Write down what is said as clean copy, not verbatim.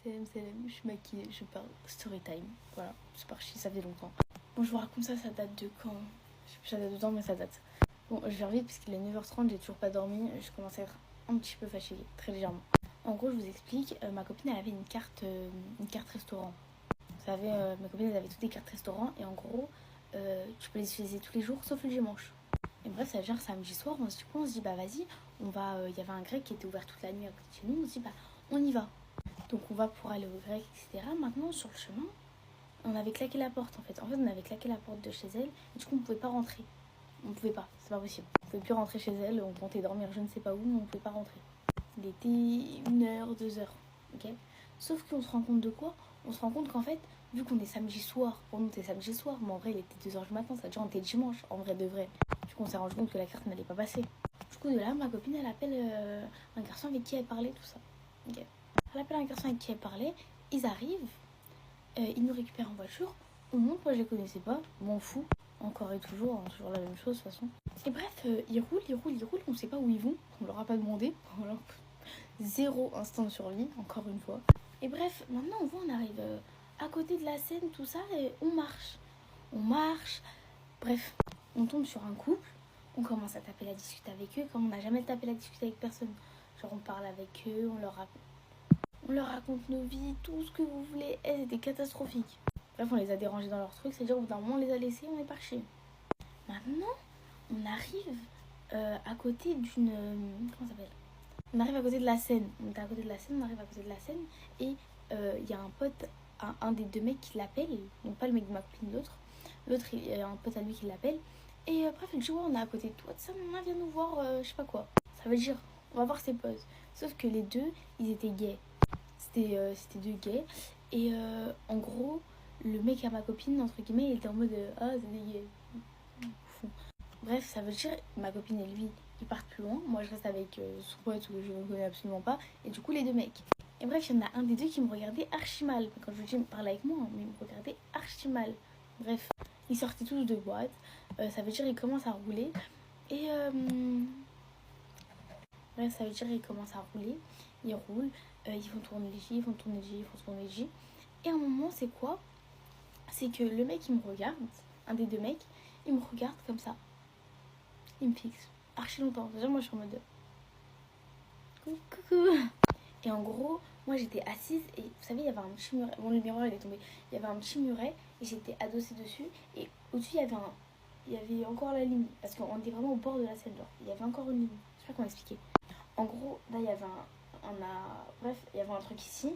je suis maquillée, je parle story time. Voilà, c'est parti, ça fait longtemps. Bon, je vous raconte ça date de quand? Je sais plus, ça date de temps, mais ça date. Bon, je vais vite parce qu'il est 9h30, j'ai toujours pas dormi. Je commence à être un petit peu fatiguée, très légèrement. En gros, je vous explique, ma copine elle avait une carte restaurant. Vous savez, ma copine elle avait toutes des cartes restaurant et en gros, tu peux les utiliser tous les jours sauf le dimanche. Et bref, ça veut dire samedi soir, on se dit bah vas-y, on va. Il y avait un grec qui était ouvert toute la nuit à côté de chez nous, on se dit bah on y va. Donc on va pour aller au grec, etc. Maintenant sur le chemin, on avait claqué la porte en fait. On avait claqué la porte de chez elle et du coup on pouvait pas rentrer. On pouvait pas, c'est pas possible. On pouvait plus rentrer chez elle, on comptait dormir je ne sais pas où, mais on pouvait pas rentrer. Il était 1h, 2h, ok. Sauf qu'on se rend compte de quoi? On se rend compte qu'en fait, vu qu'on est samedi soir, pour nous c'est samedi soir, mais en vrai il était 2h du matin, ça a déjà été dimanche, en vrai de vrai. Du coup on s'est rendu compte que la carte n'allait pas passer. Du coup de là, ma copine elle appelle un garçon avec qui elle parlait, tout ça. Ok. Elle appelle un garçon avec qui elle parlait, ils arrivent, ils nous récupèrent en voiture, on monte, moi je les connaissais pas, m'en fous. Encore et toujours, hein, toujours la même chose de toute façon. Et bref, ils roulent, on sait pas où ils vont, on leur a pas demandé. Voilà. Zéro instant de survie, encore une fois. Et bref, maintenant on arrive à côté de la Seine, tout ça, et on marche. On marche, bref, on tombe sur un couple, on commence à taper la discute avec eux, comme on n'a jamais tapé la discute avec personne. Genre on parle avec eux, on leur raconte nos vies, tout ce que vous voulez. C'était catastrophique. Bref, on les a dérangés dans leur truc, c'est-à-dire au bout d'un moment on les a laissés, on est parti. Maintenant, on arrive à côté d'une... comment ça s'appelle? On arrive à côté de la Seine. On est à côté de la Seine, on arrive à côté de la Seine. Et il y a un pote, un des deux mecs qui l'appelle. Donc pas le mec de ma copine, l'autre. L'autre, il y a un pote à lui qui l'appelle. Et bref, il dit ouais, on est à côté de toi. Ça, maman, viens nous voir, je sais pas quoi. Ça veut dire, on va voir ses potes. Sauf que les deux, ils étaient gays. C'était deux gays. Et en gros, le mec à ma copine, entre guillemets, il était en mode ah, c'est des gays. Fou. Bref, ça veut dire ma copine et lui, ils partent plus loin. Moi, je reste avec son pote que je ne connais absolument pas. Et du coup, les deux mecs. Et bref, il y en a un des deux qui me regardait archi mal. Quand je lui dis, il me parlait avec moi, mais il me regardait archi mal. Bref, ils sortaient tous de boîte. Ça veut dire qu'ils commencent à rouler. Et bref, ça veut dire qu'ils commencent à rouler. Ils roulent. Ils font tourner les J, ils font tourner les J, ils font tourner les J. Et à un moment, c'est quoi? C'est que le mec, il me regarde. Un des deux mecs, il me regarde comme ça. Il me fixe archi longtemps. Déjà, moi, je suis en mode coucou. Et en gros, moi, j'étais assise et vous savez, il y avait un petit muret. Bon, le miroir, il est tombé. Il y avait un petit muret et j'étais adossée dessus. Et au-dessus, il y avait encore la ligne. Parce qu'on était vraiment au bord de la Seine. Genre, il y avait encore une ligne. Je sais pas comment expliquer. En gros, là, il y avait bref, il y avait un truc ici. Là